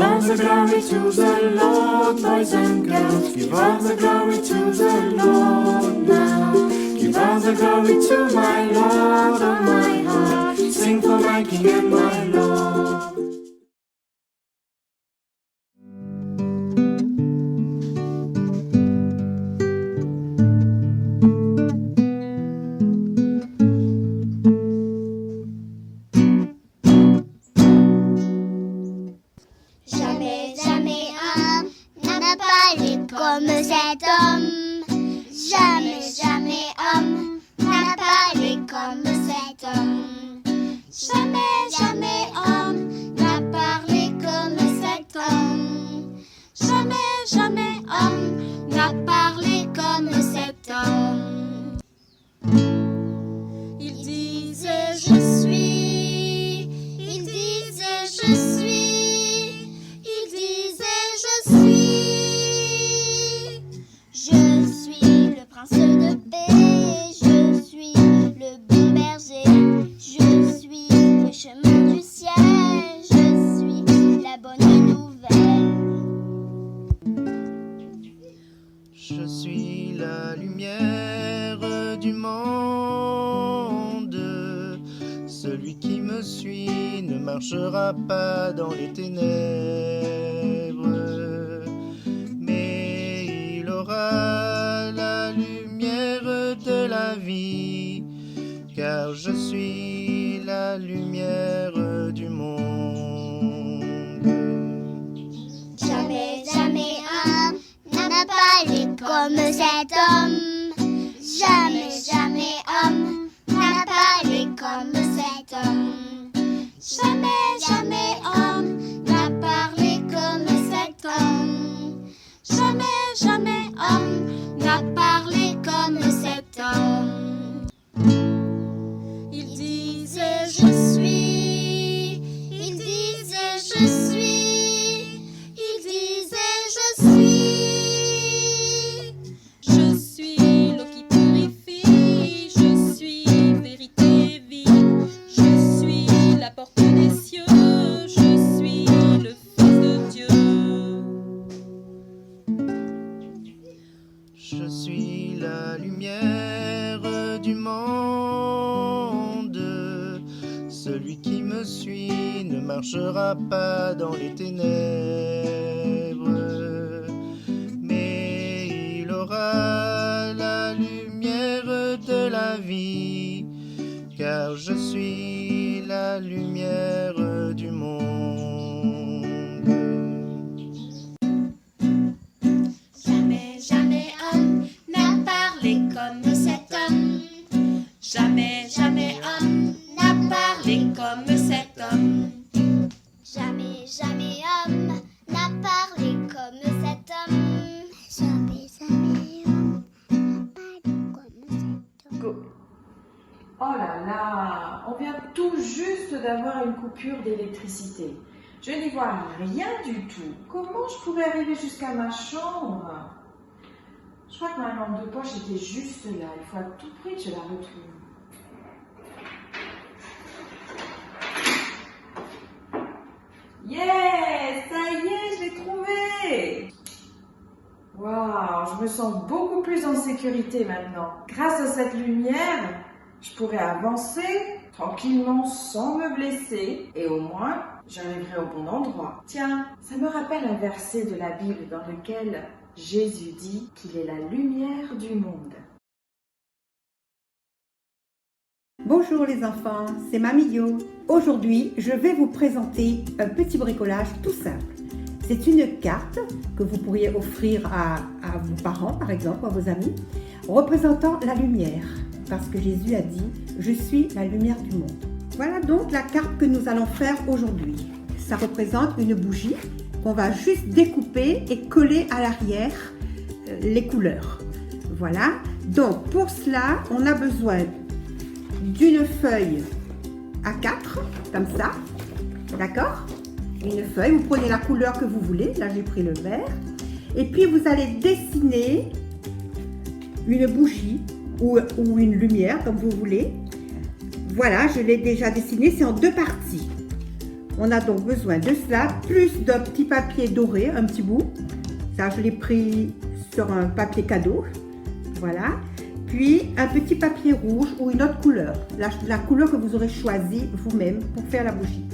all the glory to the Lord, boys and girls. Give all the glory to the Lord now. Give all the glory to my Lord, oh my heart. Sing for my King and my Lord. Jamais, jamais homme n'a parlé comme cet homme. Jamais, jamais homme n'a parlé comme cet homme. Jamais, jamais homme n'a parlé comme cet homme. Jamais, jamais homme n'a parlé comme cet homme. Il disait je suis, il disait je suis, il disait je suis le prince de paix, je suis le bon berger, je suis le chemin du ciel, je suis la bonne nouvelle. Je suis la lumière du monde. Celui qui me suit ne marchera pas dans les ténèbres, mais il aura la lumière de la vie, car je suis la lumière du monde. Jamais, jamais homme n'a parlé comme cet homme. Jamais, jamais homme n'a parlé comme cet homme. Jamais, jamais homme n'a parlé comme cet homme. Jamais, jamais homme n'a parlé comme cet homme. Il disait je suis, il disait je suis, il disait je suis. Je suis l'eau qui purifie, je suis vérité et vie, je suis la porte des cieux, je suis le Fils de Dieu. Je suis la lumière du monde. Celui qui me suit ne marchera pas dans les ténèbres, mais il aura la lumière de la vie, car je suis la lumière du monde. Jamais, jamais homme n'a parlé comme cet homme. Jamais, jamais homme n'a parlé comme cet homme. Jamais, jamais homme n'a parlé comme cet homme. Jamais, jamais homme n'a parlé comme cet homme. Go. Oh là là, on vient tout juste d'avoir une coupure d'électricité. Je n'y vois rien du tout. Comment je pourrais arriver jusqu'à ma chambre? Je crois que ma lampe de poche était juste là. Il faut à tout prix que je la retrouve. Yes, ça y est, je l'ai trouvée. Waouh, je me sens beaucoup plus en sécurité maintenant. Grâce à cette lumière, je pourrais avancer tranquillement sans me blesser et au moins j'arriverai au bon endroit. Tiens, ça me rappelle un verset de la Bible dans lequel Jésus dit qu'il est la lumière du monde. Bonjour les enfants, c'est Mamie Yo. Aujourd'hui, je vais vous présenter un petit bricolage tout simple. C'est une carte que vous pourriez offrir à vos parents, par exemple, ou à vos amis, représentant la lumière. Parce que Jésus a dit « Je suis la lumière du monde ». Voilà donc la carte que nous allons faire aujourd'hui. Ça représente une bougie qu'on va juste découper et coller à l'arrière les couleurs. Voilà. Donc pour cela, on a besoin d'une feuille A4, comme ça, d'accord? Une feuille, vous prenez la couleur que vous voulez, là j'ai pris le vert, et puis vous allez dessiner une bougie ou une lumière, comme vous voulez. Voilà, je l'ai déjà dessiné, c'est en deux parties. On a donc besoin de cela, plus d'un petit papier doré, un petit bout. Ça, je l'ai pris sur un papier cadeau. Voilà. Puis un petit papier rouge ou une autre couleur. La couleur que vous aurez choisie vous-même pour faire la bougie.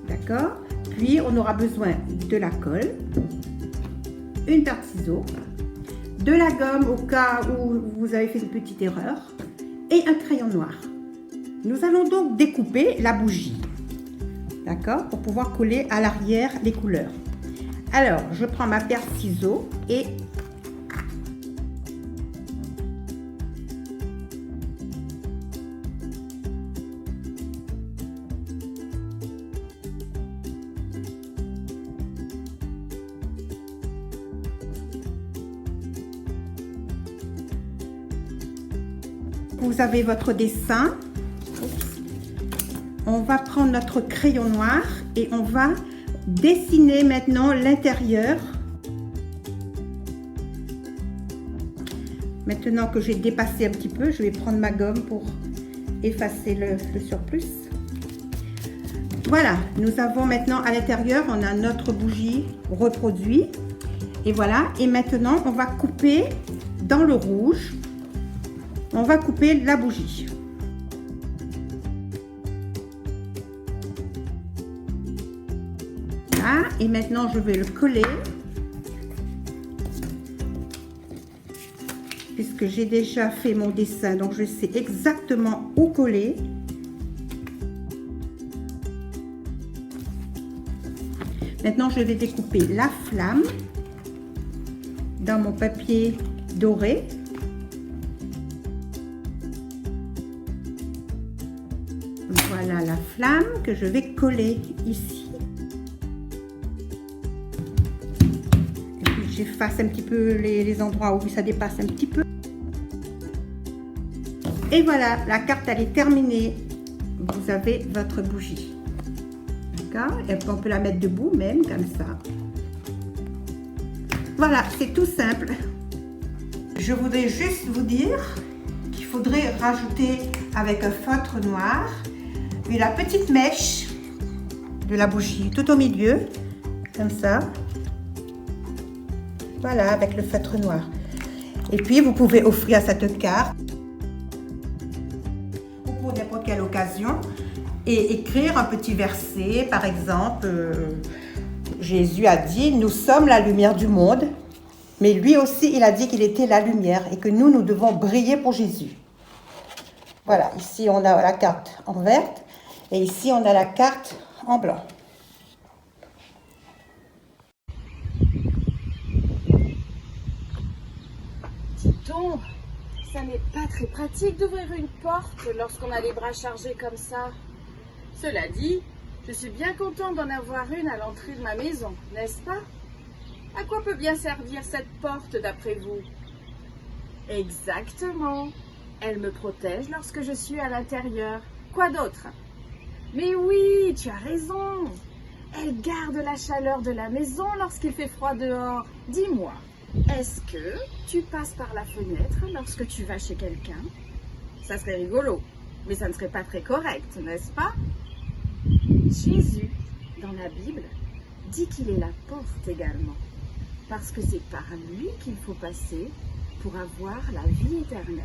D'accord? Puis on aura besoin de la colle, une paire de ciseaux, de la gomme au cas où vous avez fait une petite erreur et un crayon noir. Nous allons donc découper la bougie. D'accord? Pour pouvoir coller à l'arrière les couleurs. Alors, je prends ma paire de ciseaux et vous avez votre dessin. On va prendre notre crayon noir et on va dessiner maintenant l'intérieur. Maintenant que j'ai dépassé un petit peu, je vais prendre ma gomme pour effacer le surplus. Voilà, nous avons maintenant à l'intérieur, on a notre bougie reproduit. Et voilà, et maintenant on va couper dans le rouge. On va couper la bougie. Voilà, et maintenant je vais le coller. Puisque j'ai déjà fait mon dessin, donc je sais exactement où coller. Maintenant, je vais découper la flamme dans mon papier doré. Voilà la flamme que je vais coller ici. Et puis j'efface un petit peu les endroits où ça dépasse un petit peu. Et voilà, la carte elle est terminée. Vous avez votre bougie. D'accord? Et on peut la mettre debout même comme ça. Voilà, c'est tout simple. Je voudrais juste vous dire qu'il faudrait rajouter avec un feutre noir puis la petite mèche de la bougie tout au milieu, comme ça. Voilà, avec le feutre noir. Et puis, vous pouvez offrir cette carte ou pour n'importe quelle occasion et écrire un petit verset. Par exemple, Jésus a dit « Nous sommes la lumière du monde ». Mais lui aussi, il a dit qu'il était la lumière et que nous devons briller pour Jésus. Voilà, ici, on a la carte en verte. Et ici, on a la carte en blanc. Dis donc, ça n'est pas très pratique d'ouvrir une porte lorsqu'on a les bras chargés comme ça. Cela dit, je suis bien contente d'en avoir une à l'entrée de ma maison, n'est-ce pas? À quoi peut bien servir cette porte d'après vous? Exactement, elle me protège lorsque je suis à l'intérieur. Quoi d'autre? Mais oui, tu as raison. Elle garde la chaleur de la maison lorsqu'il fait froid dehors. Dis-moi, est-ce que tu passes par la fenêtre lorsque tu vas chez quelqu'un? Ça serait rigolo, mais ça ne serait pas très correct, n'est-ce pas? Jésus, dans la Bible, dit qu'il est la porte également, parce que c'est par lui qu'il faut passer pour avoir la vie éternelle.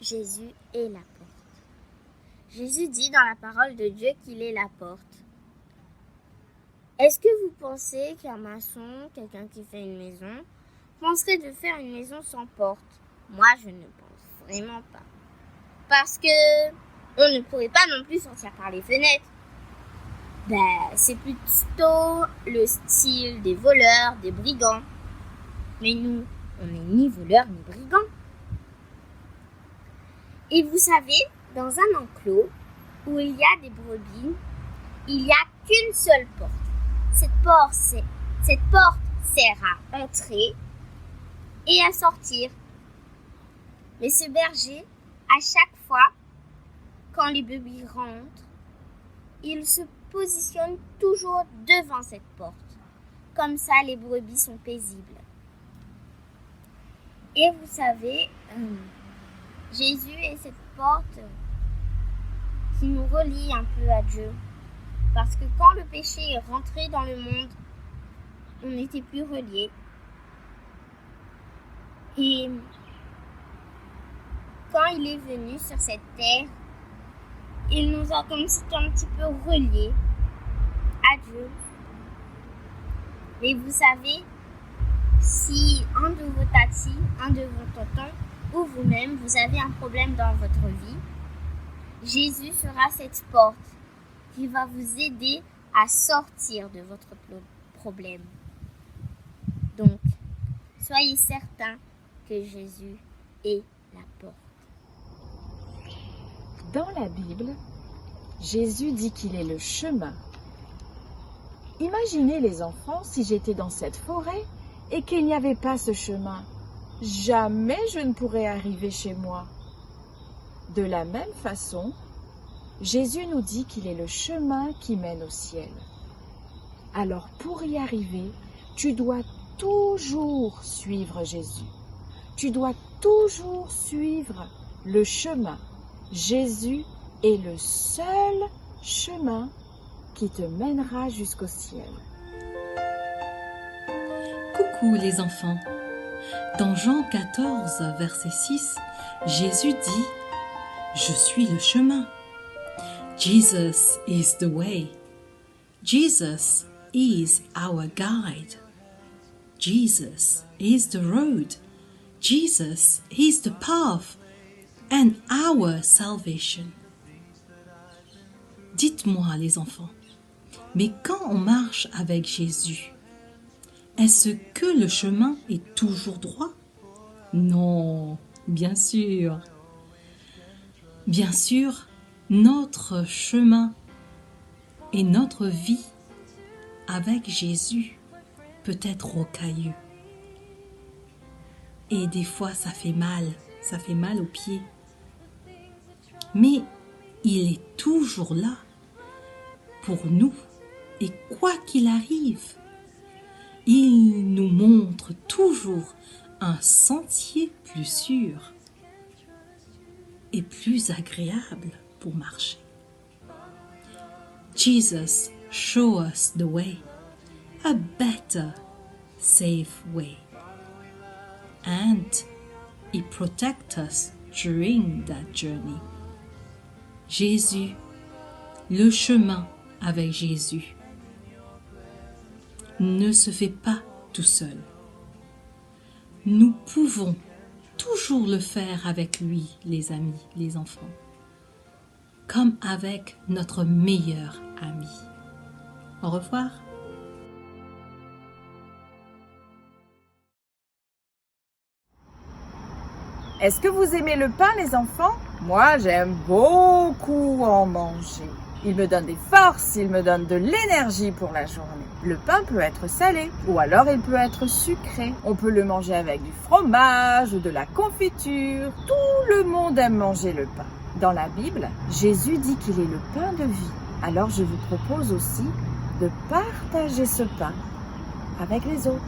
Jésus est la porte. Jésus dit dans la parole de Dieu qu'il est la porte. Est-ce que vous pensez qu'un maçon, quelqu'un qui fait une maison, penserait de faire une maison sans porte? Moi, je ne pense vraiment pas. Parce que on ne pourrait pas non plus sortir par les fenêtres. C'est plutôt le style des voleurs, des brigands. Mais nous, on n'est ni voleurs ni brigands. Et vous savez, dans un enclos où il y a des brebis, il n'y a qu'une seule porte. Cette porte sert à entrer et à sortir. Mais ce berger, à chaque fois, quand les brebis rentrent, il se positionne toujours devant cette porte. Comme ça, les brebis sont paisibles. Et vous savez, Jésus et cette porte qui nous relie un peu à Dieu. Parce que quand le péché est rentré dans le monde, on n'était plus reliés. Et quand il est venu sur cette terre, il nous a comme si un petit peu reliés à Dieu. Mais vous savez, si un de vos tatis, un de vos tontons ou vous-même, vous avez un problème dans votre vie, Jésus sera cette porte qui va vous aider à sortir de votre problème. Donc, soyez certains que Jésus est la porte. Dans la Bible, Jésus dit qu'il est le chemin. Imaginez les enfants si j'étais dans cette forêt et qu'il n'y avait pas ce chemin. Jamais je ne pourrais arriver chez moi. De la même façon, Jésus nous dit qu'il est le chemin qui mène au ciel. Alors pour y arriver, tu dois toujours suivre Jésus. Tu dois toujours suivre le chemin. Jésus est le seul chemin qui te mènera jusqu'au ciel. Coucou les enfants. Dans Jean 14, verset 6, Jésus dit « Je suis le chemin ». Jesus is the way. Jesus is our guide. Jesus is the road. Jesus is the path and our salvation. Dites-moi les enfants, mais quand on marche avec Jésus, est-ce que le chemin est toujours droit? Non, bien sûr. Bien sûr, notre chemin et notre vie avec Jésus peut être rocailleux. Et des fois, ça fait mal aux pieds. Mais il est toujours là pour nous. Et quoi qu'il arrive, il nous montre toujours un sentier plus sûr et plus agréable pour marcher. Jesus show us the way, a better, safe way. And he protect us during that journey. Jésus, le chemin avec Jésus, ne se fait pas tout seul. Nous pouvons toujours le faire avec lui, les amis, les enfants, comme avec notre meilleur ami. Au revoir. Est-ce que vous aimez le pain, les enfants? Moi, j'aime beaucoup en manger. Il me donne des forces, il me donne de l'énergie pour la journée. Le pain peut être salé ou alors il peut être sucré. On peut le manger avec du fromage ou de la confiture. Tout le monde aime manger le pain. Dans la Bible, Jésus dit qu'il est le pain de vie. Alors je vous propose aussi de partager ce pain avec les autres.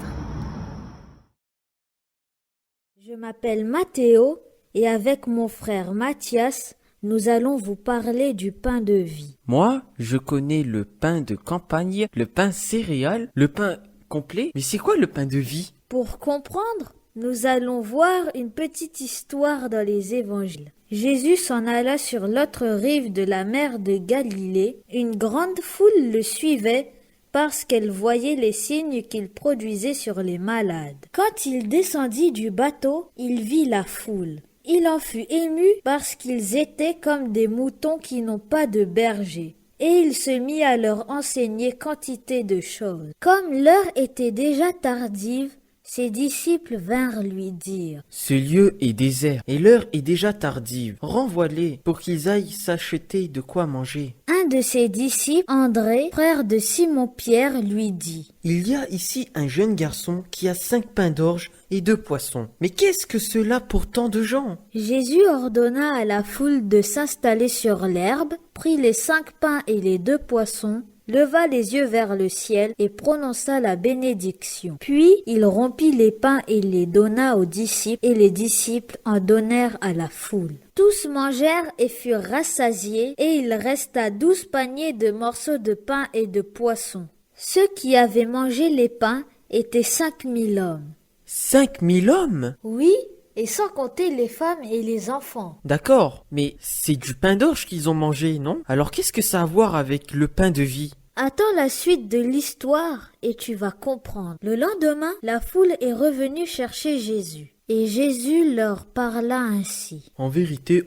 Je m'appelle Mathéo et avec mon frère Mathias, nous allons vous parler du pain de vie. Moi, je connais le pain de campagne, le pain céréales, le pain complet. Mais c'est quoi le pain de vie? Pour comprendre, nous allons voir une petite histoire dans les évangiles. Jésus s'en alla sur l'autre rive de la mer de Galilée. Une grande foule le suivait parce qu'elle voyait les signes qu'il produisait sur les malades. Quand il descendit du bateau, il vit la foule. Il en fut ému parce qu'ils étaient comme des moutons qui n'ont pas de berger. Et il se mit à leur enseigner quantité de choses. Comme l'heure était déjà tardive, ses disciples vinrent lui dire « Ce lieu est désert et l'heure est déjà tardive. Renvoie-les pour qu'ils aillent s'acheter de quoi manger. » Un de ses disciples, André, frère de Simon-Pierre, lui dit « Il y a ici un jeune garçon qui a 5 pains d'orge et 2 poissons. Mais qu'est-ce que cela pour tant de gens ?» Jésus ordonna à la foule de s'installer sur l'herbe, prit les 5 pains et les 2 poissons, leva les yeux vers le ciel et prononça la bénédiction. Puis il rompit les pains et les donna aux disciples, et les disciples en donnèrent à la foule. Tous mangèrent et furent rassasiés, et il resta 12 paniers de morceaux de pain et de poissons. Ceux qui avaient mangé les pains étaient 5000 hommes. 5000 hommes? Oui, et sans compter les femmes et les enfants. D'accord, mais c'est du pain d'orge qu'ils ont mangé, non? Alors qu'est-ce que ça a à voir avec le pain de vie? Attends la suite de l'histoire et tu vas comprendre. Le lendemain, la foule est revenue chercher Jésus. Et Jésus leur parla ainsi. En vérité,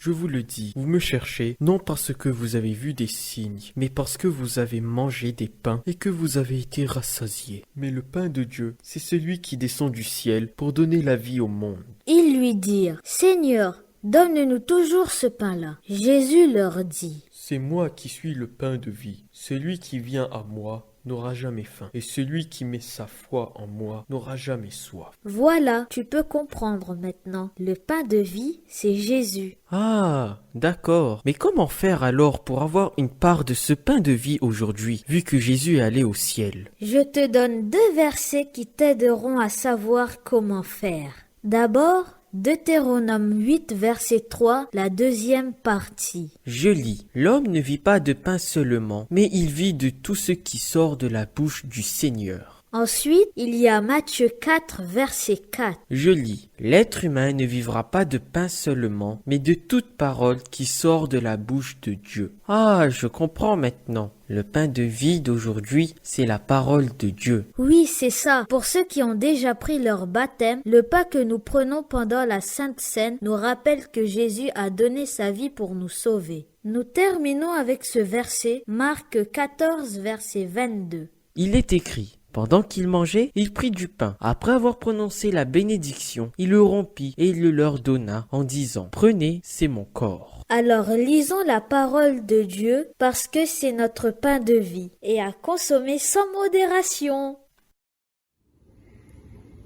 je vous le dis, vous me cherchez, non parce que vous avez vu des signes, mais parce que vous avez mangé des pains et que vous avez été rassasiés. Mais le pain de Dieu, c'est celui qui descend du ciel pour donner la vie au monde. Ils lui dirent, Seigneur, donne-nous toujours ce pain-là. Jésus leur dit, C'est moi qui suis le pain de vie. Celui qui vient à moi n'aura jamais faim, et celui qui met sa foi en moi n'aura jamais soif. Voilà, tu peux comprendre maintenant. Le pain de vie, c'est Jésus. Ah, d'accord. Mais comment faire alors pour avoir une part de ce pain de vie aujourd'hui, vu que Jésus est allé au ciel? Je te donne 2 versets qui t'aideront à savoir comment faire. D'abord, Deutéronome 8, verset 3, la 2e partie. Je lis. L'homme ne vit pas de pain seulement, mais il vit de tout ce qui sort de la bouche du Seigneur. Ensuite, il y a Matthieu 4, verset 4. Je lis. L'être humain ne vivra pas de pain seulement, mais de toute parole qui sort de la bouche de Dieu. Ah, je comprends maintenant. Le pain de vie d'aujourd'hui, c'est la parole de Dieu. Oui, c'est ça. Pour ceux qui ont déjà pris leur baptême, le pain que nous prenons pendant la Sainte Seine nous rappelle que Jésus a donné sa vie pour nous sauver. Nous terminons avec ce verset, Marc 14, verset 22. Il est écrit. Pendant qu'il mangeait, il prit du pain. Après avoir prononcé la bénédiction, il le rompit et il le leur donna en disant « Prenez, c'est mon corps ». Alors lisons la parole de Dieu parce que c'est notre pain de vie et à consommer sans modération.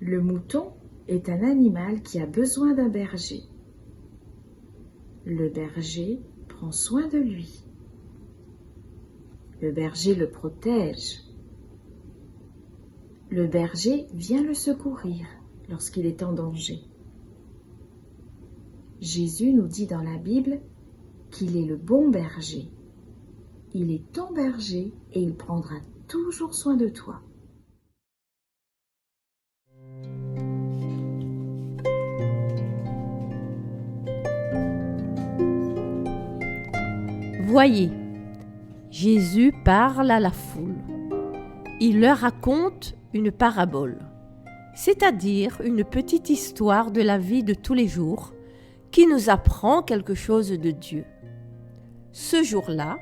Le mouton est un animal qui a besoin d'un berger. Le berger prend soin de lui. Le berger le protège. Le berger vient le secourir lorsqu'il est en danger. Jésus nous dit dans la Bible qu'il est le bon berger. Il est ton berger et il prendra toujours soin de toi. Voyez, Jésus parle à la foule. Il leur raconte une parabole, c'est-à-dire une petite histoire de la vie de tous les jours qui nous apprend quelque chose de Dieu. Ce jour-là,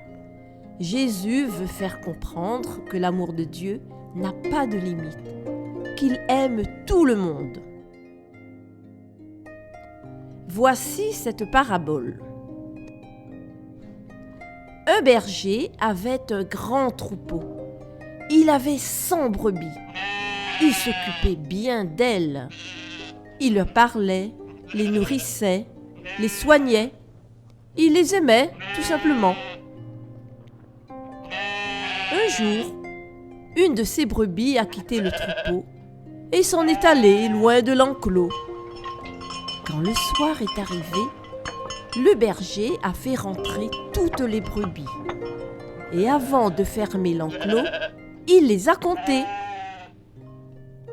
Jésus veut faire comprendre que l'amour de Dieu n'a pas de limite, qu'il aime tout le monde. Voici cette parabole. Un berger avait un grand troupeau. Il avait 100 brebis. Il s'occupait bien d'elles. Il leur parlait, les nourrissait, les soignait. Il les aimait, tout simplement. Un jour, une de ses brebis a quitté le troupeau et s'en est allée loin de l'enclos. Quand le soir est arrivé, le berger a fait rentrer toutes les brebis. Et avant de fermer l'enclos, il les a comptées.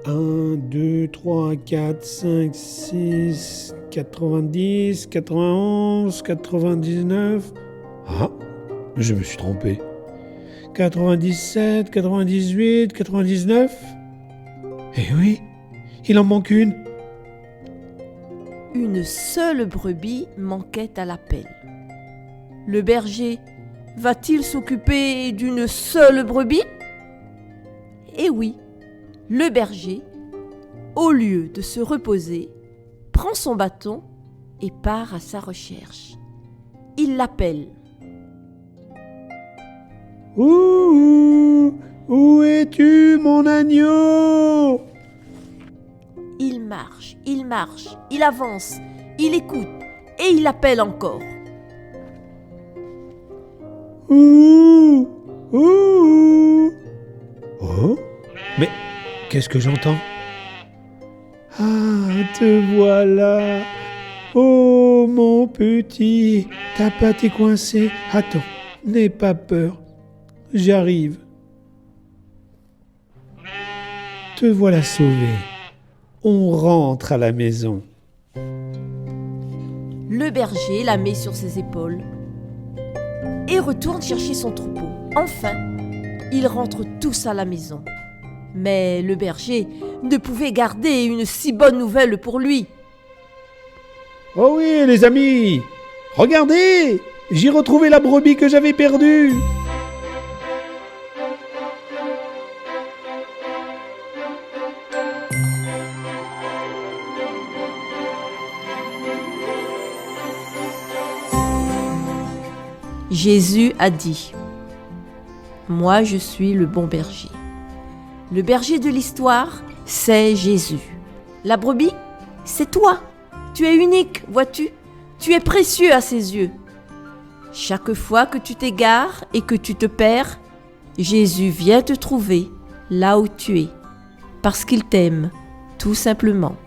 1, 2, 3, 4, 5, 6, 90, 91, 99... Ah, je me suis trompé. 97, 98, 99... Eh oui, il en manque une. Une seule brebis manquait à l'appel. Le berger va-t-il s'occuper d'une seule brebis ? Eh oui, le berger, au lieu de se reposer, prend son bâton et part à sa recherche. Il l'appelle. Où es-tu, mon agneau ? Il marche, il avance, il écoute et il appelle encore. Où qu'est-ce que j'entends? Ah, te voilà! Oh, mon petit, ta patte est coincée. Attends, n'aie pas peur, j'arrive. Te voilà sauvé. On rentre à la maison. Le berger la met sur ses épaules et retourne chercher son troupeau. Enfin, ils rentrent tous à la maison. Mais le berger ne pouvait garder une si bonne nouvelle pour lui. Oh oui, les amis, regardez, j'ai retrouvé la brebis que j'avais perdue. Jésus a dit : moi, je suis le bon berger. Le berger de l'histoire, c'est Jésus. La brebis, c'est toi. Tu es unique, vois-tu ? Tu es précieux à ses yeux. Chaque fois que tu t'égares et que tu te perds, Jésus vient te trouver là où tu es, parce qu'il t'aime, tout simplement.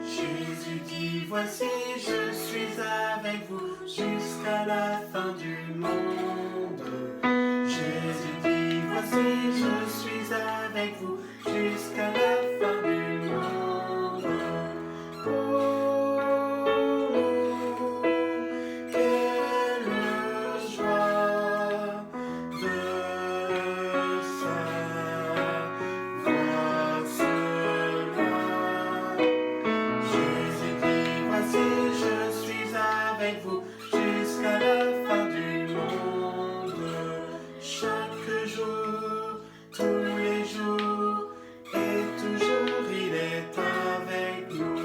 Jésus dit, voici, je suis avec vous jusqu'à la fin du monde. Jésus dit, voici, je suis avec vous jusqu'à la fin du monde. Oh, quelle joie de savoir cela. Jésus dit, voici, je suis avec vous jusqu'à la fin du monde. Chaque jour, tous les jours, et toujours il est avec nous.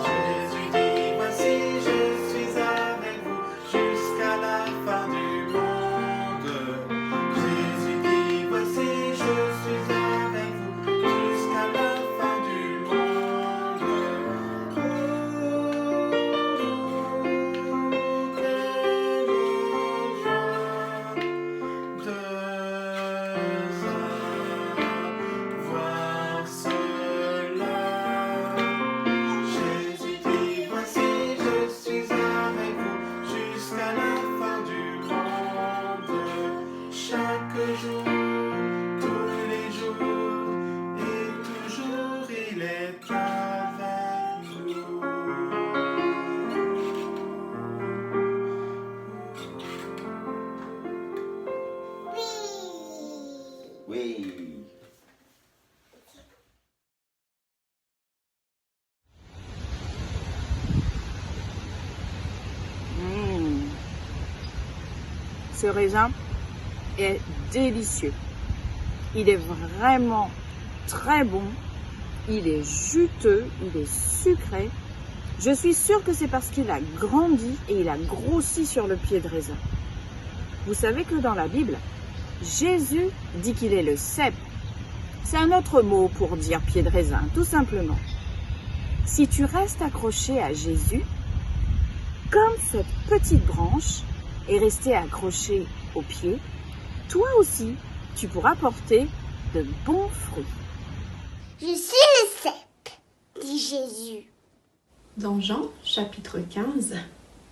Jésus dit, voici, je suis avec vous jusqu'à la fin du monde. Jésus dit, voici, je suis avec vous jusqu'à la fin du monde. Voir cela. Jésus dit, voici, je suis avec vous jusqu'à la fin du monde. Chaque jour, tous les jours, et toujours il est avec nous. Oui. Ce raisin est délicieux. Il est vraiment très bon. Il est juteux, il est sucré. Je suis sûre que c'est parce qu'il a grandi et il a grossi sur le pied de raisin. Vous savez que dans la Bible, Jésus dit qu'il est le cep. C'est un autre mot pour dire pied de raisin, tout simplement. Si tu restes accroché à Jésus, comme cette petite branche est restée accrochée au pied, toi aussi, tu pourras porter de bons fruits. Je suis le cep, dit Jésus. Dans Jean chapitre 15,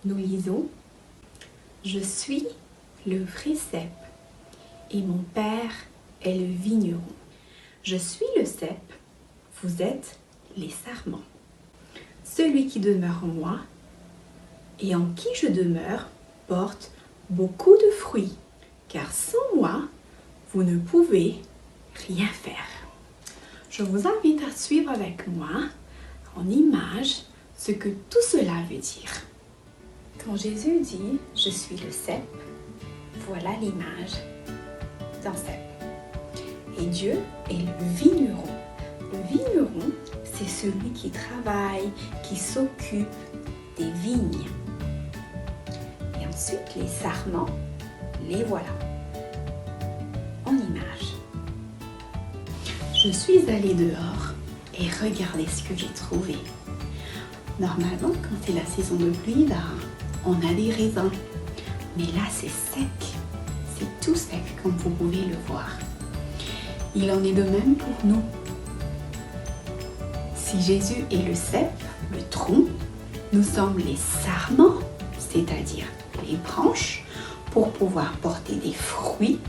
nous lisons : je suis le vrai cep et mon Père est le vigneron. Je suis le cep, vous êtes les sarments. Celui qui demeure en moi et en qui je demeure porte beaucoup de fruits, car sans moi, vous ne pouvez rien faire. Je vous invite à suivre avec moi en image ce que tout cela veut dire. Quand Jésus dit « Je suis le cep », voilà l'image d'un cep. Et Dieu est le vigneron. Le vigneron, c'est celui qui travaille, qui s'occupe des vignes. Et ensuite, les sarments, les voilà en image. Je suis allée dehors et regardez ce que j'ai trouvé. Normalement, quand c'est la saison de pluie, on a des raisins. Mais là, c'est sec. C'est tout sec, comme vous pouvez le voir. Il en est de même pour nous. Si Jésus est le cep, le tronc, nous sommes les sarments, c'est-à-dire les branches. Pour pouvoir porter des fruits,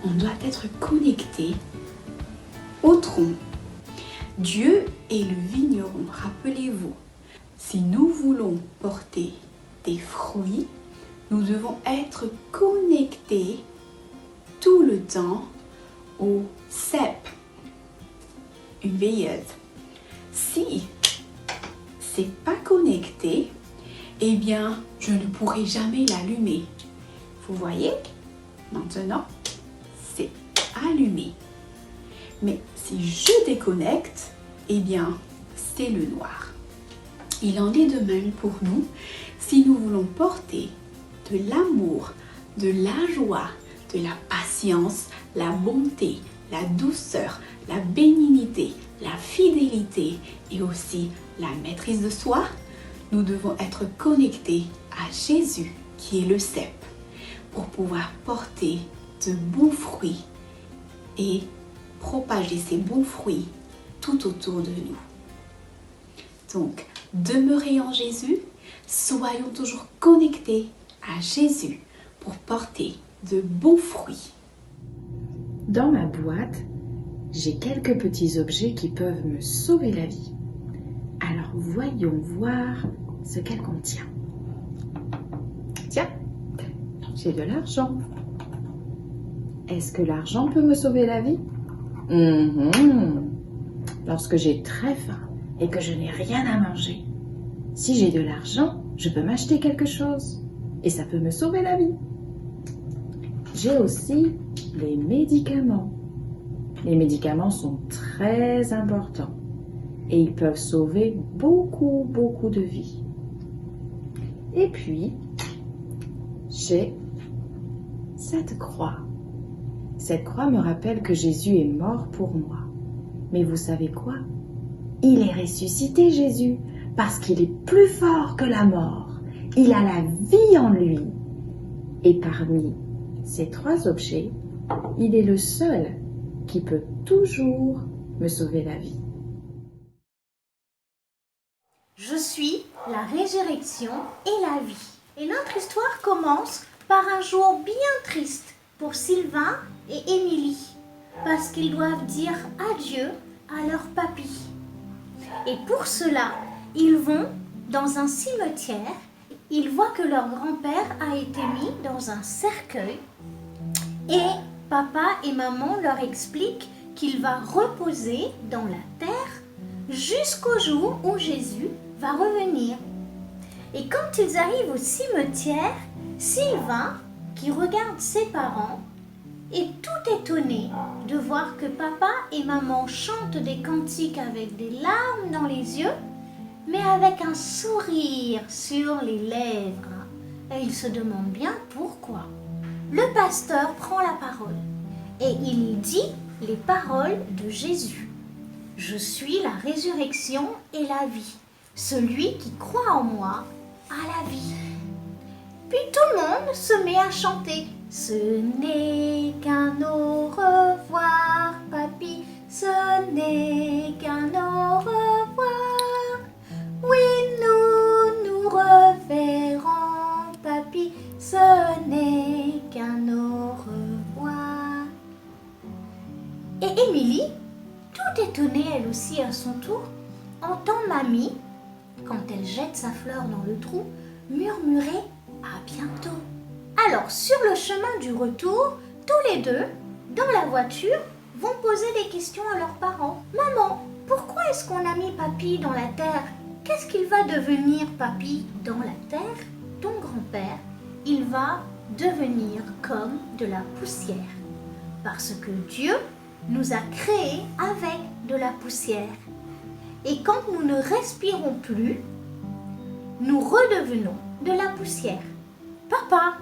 on doit être connecté au tronc. Dieu est le vigneron, rappelez-vous. Si nous voulons porter des fruits, nous devons être connectés tout le temps au cep, une veilleuse. Si c'est pas connecté, eh bien, je ne pourrai jamais l'allumer. Vous voyez? Maintenant, c'est allumé. Mais si je déconnecte, eh bien, c'est le noir. Il en est de même pour nous si nous voulons porter de l'amour, de la joie, de la patience, la bonté, la douceur, la bénignité, la fidélité et aussi la maîtrise de soi. Nous devons être connectés à Jésus qui est le cep pour pouvoir porter de bons fruits et propager ces bons fruits tout autour de nous. Donc, demeurez en Jésus, soyons toujours connectés à Jésus pour porter de bons fruits. Dans ma boîte, j'ai quelques petits objets qui peuvent me sauver la vie. Alors voyons voir ce qu'elle contient. Tiens, j'ai de l'argent. Est-ce que l'argent peut me sauver la vie? Lorsque j'ai très faim et que je n'ai rien à manger, si j'ai de l'argent, je peux m'acheter quelque chose et ça peut me sauver la vie. J'ai aussi les médicaments. Les médicaments sont très importants et ils peuvent sauver beaucoup de vies. Et puis, j'ai cette croix. Cette croix me rappelle que Jésus est mort pour moi. Mais vous savez quoi? Il est ressuscité, Jésus, parce qu'il est plus fort que la mort. Il a la vie en lui. Et parmi ces trois objets, il est le seul qui peut toujours me sauver la vie. Je suis la résurrection et la vie. Et notre histoire commence par un jour bien triste pour Sylvain et Émilie, parce qu'ils doivent dire adieu à leur papy. Et pour cela, ils vont dans un cimetière. Ils voient que leur grand-père a été mis dans un cercueil et papa et maman leur expliquent qu'il va reposer dans la terre jusqu'au jour où Jésus va revenir. Et quand ils arrivent au cimetière, Sylvain, qui regarde ses parents, est tout étonné de voir que papa et maman chantent des cantiques avec des larmes dans les yeux, mais avec un sourire sur les lèvres. Et il se demande bien pourquoi. Le pasteur prend la parole et il dit les paroles de Jésus. Je suis la résurrection et la vie. Celui qui croit en moi a la vie. Puis tout le monde se met à chanter. Ce n'est qu'un au revoir, papy. Ce n'est qu'un au revoir. Oui, nous reverrons, papy. Ce n'est qu'un au revoir. Et Émilie, tout étonnée elle aussi à son tour, entend mamie, quand elle jette sa fleur dans le trou, murmurer à bientôt. Alors, sur le chemin du retour, tous les deux, dans la voiture, vont poser des questions à leurs parents. Maman, pourquoi est-ce qu'on a mis papy dans la terre? Qu'est-ce qu'il va devenir, papy, dans la terre? Ton grand-père, il va devenir comme de la poussière. Parce que Dieu nous a créés avec de la poussière. Et quand nous ne respirons plus, nous redevenons de la poussière. Papa,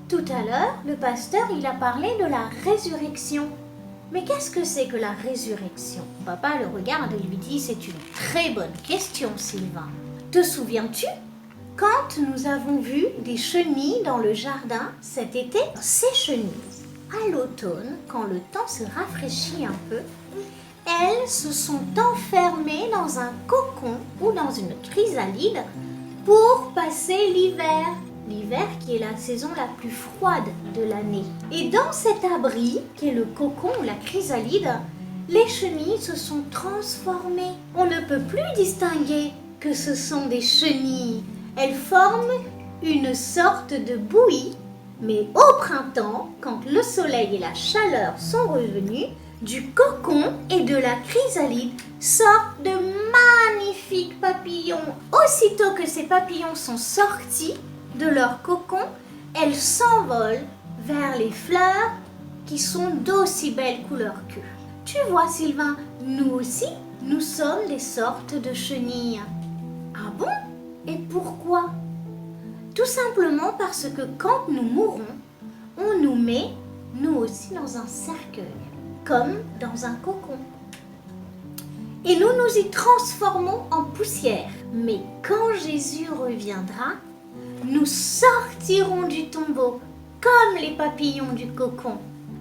tout à l'heure, le pasteur, il a parlé de la résurrection. Mais qu'est-ce que c'est que la résurrection? Papa le regarde et lui dit, c'est une très bonne question, Sylvain. Te souviens-tu quand nous avons vu des chenilles dans le jardin cet été? Ces chenilles, à l'automne, quand le temps se rafraîchit un peu, elles se sont enfermées dans un cocon ou dans une chrysalide pour passer l'hiver. L'hiver qui est la saison la plus froide de l'année. Et dans cet abri, qui est le cocon ou la chrysalide, les chenilles se sont transformées. On ne peut plus distinguer que ce sont des chenilles. Elles forment une sorte de bouillie. Mais au printemps, quand le soleil et la chaleur sont revenus, du cocon et de la chrysalide sortent de magnifiques papillons. Aussitôt que ces papillons sont sortis de leur cocon, elles s'envolent vers les fleurs qui sont d'aussi belles couleurs qu'eux. Tu vois, Sylvain, nous aussi, nous sommes des sortes de chenilles. Ah bon? Et pourquoi? Tout simplement parce que quand nous mourons, on nous met, nous aussi, dans un cercueil, comme dans un cocon. Et nous nous y transformons en poussière. Mais quand Jésus reviendra, nous sortirons du tombeau comme les papillons du cocon,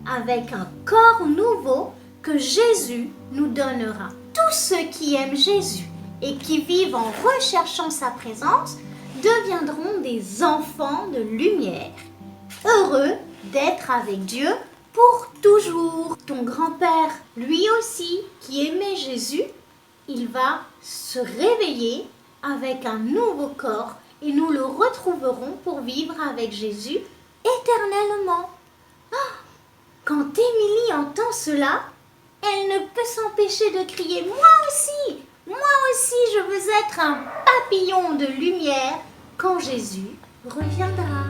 avec un corps nouveau que Jésus nous donnera. Tous ceux qui aiment Jésus et qui vivent en recherchant sa présence deviendront des enfants de lumière, heureux d'être avec Dieu pour toujours. Ton grand-père, lui aussi, qui aimait Jésus, il va se réveiller avec un nouveau corps et nous le retrouverons pour vivre avec Jésus éternellement. Oh, quand Émilie entend cela, elle ne peut s'empêcher de crier « Moi aussi, je veux être un papillon de lumière quand Jésus reviendra. »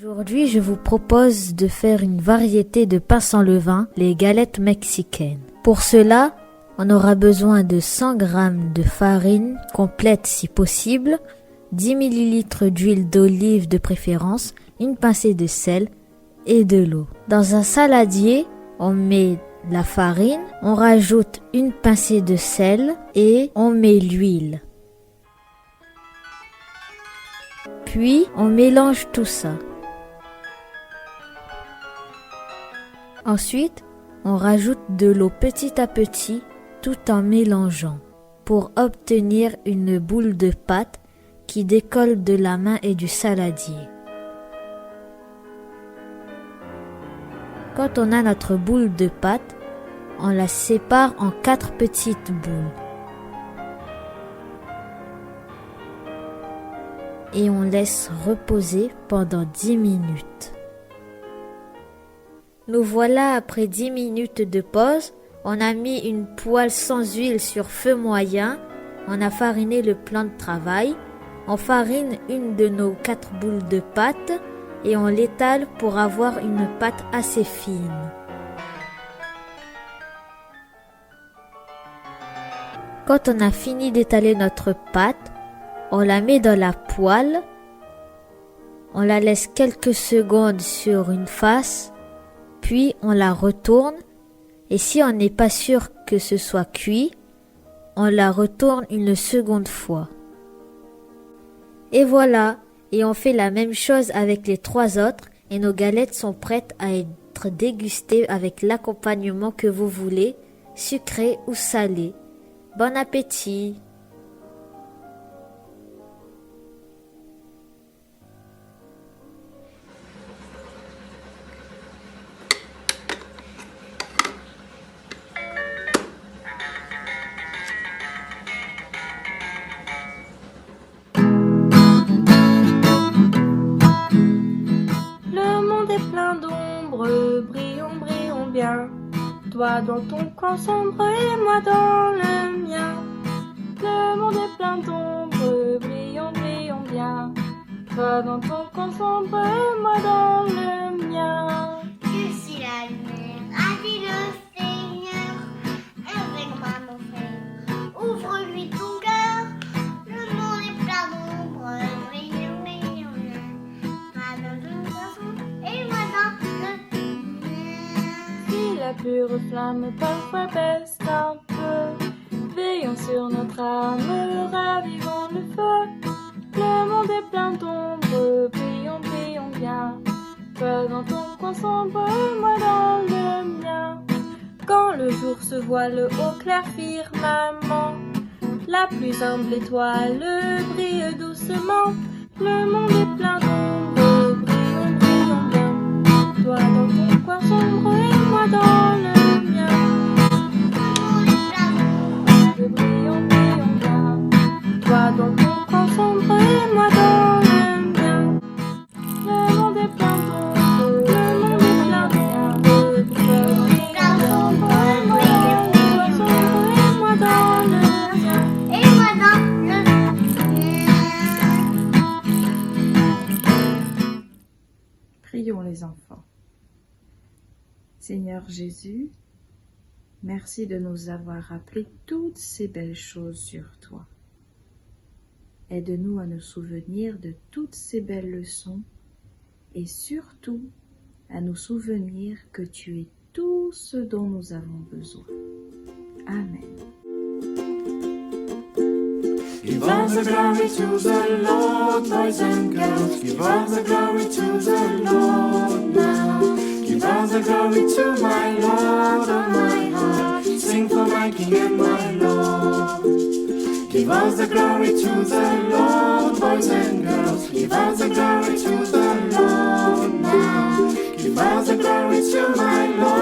Aujourd'hui, je vous propose de faire une variété de pain sans levain, les galettes mexicaines. Pour cela, on aura besoin de 100 g de farine complète si possible, 10 ml d'huile d'olive de préférence, une pincée de sel et de l'eau. Dans un saladier, on met la farine, on rajoute une pincée de sel et on met l'huile. Puis, on mélange tout ça. Ensuite, on rajoute de l'eau petit à petit tout en mélangeant pour obtenir une boule de pâte qui décolle de la main et du saladier. Quand on a notre boule de pâte, on la sépare en 4 petites boules. Et on laisse reposer pendant 10 minutes. Nous voilà après 10 minutes de pause. On a mis une poêle sans huile sur feu moyen. On a fariné le plan de travail. On farine une de nos 4 boules de pâte et on l'étale pour avoir une pâte assez fine. Quand on a fini d'étaler notre pâte, on la met dans la poêle. On la laisse quelques secondes sur une face. Puis on la retourne et si on n'est pas sûr que ce soit cuit, on la retourne une seconde fois. Et voilà, et on fait la même chose avec les 3 autres et nos galettes sont prêtes à être dégustées avec l'accompagnement que vous voulez, sucré ou salé. Bon appétit! Le monde est plein d'ombre, brillons, brillons bien. Toi dans ton coin sombre et moi dans le mien. Le monde est plein d'ombre, brillons, brillons bien. Toi dans ton coin sombre et moi dans le mien. Je suis la lumière, a dit le Seigneur. Avec-moi mon frère, ouvre-lui ton cœur. Le monde est plein d'ombre, brillons, brillons bien. Toi dans ton coin sombre et moi dans le mien. Si la pure flamme parfois baisse un peu, veillons sur notre âme, ravivons le feu. Le monde est plein d'ombre, brillons, brillons bien. Toi dans ton coin sombre, moi dans le mien. Quand le jour se voile au clair firmament, la plus humble étoile brille doucement. Le monde est plein d'ombre, brillons, brillons bien. Toi dans ton coin sombre et moi dans le mien. Brillons, brillons bien. Toi dans ton coin sombre et moi dans le mien. Le monde est plein d'ombre, le monde est plein de bien. Toi dans ton coin sombre et moi dans le mien. Et moi dans le mien. Prions les enfants. Seigneur Jésus, merci de nous avoir rappelé toutes ces belles choses sur toi. Aide-nous à nous souvenir de toutes ces belles leçons et surtout à nous souvenir que tu es tout ce dont nous avons besoin. Amen. Give all the glory to the Lord, boys and girls. Give all the glory to the Lord now. Give all the glory to my Lord, oh my heart. Sing for my King and my Lord. Give all the glory to the Lord, boys and girls. Give all the glory to the Lord now. Give all the glory to my Lord.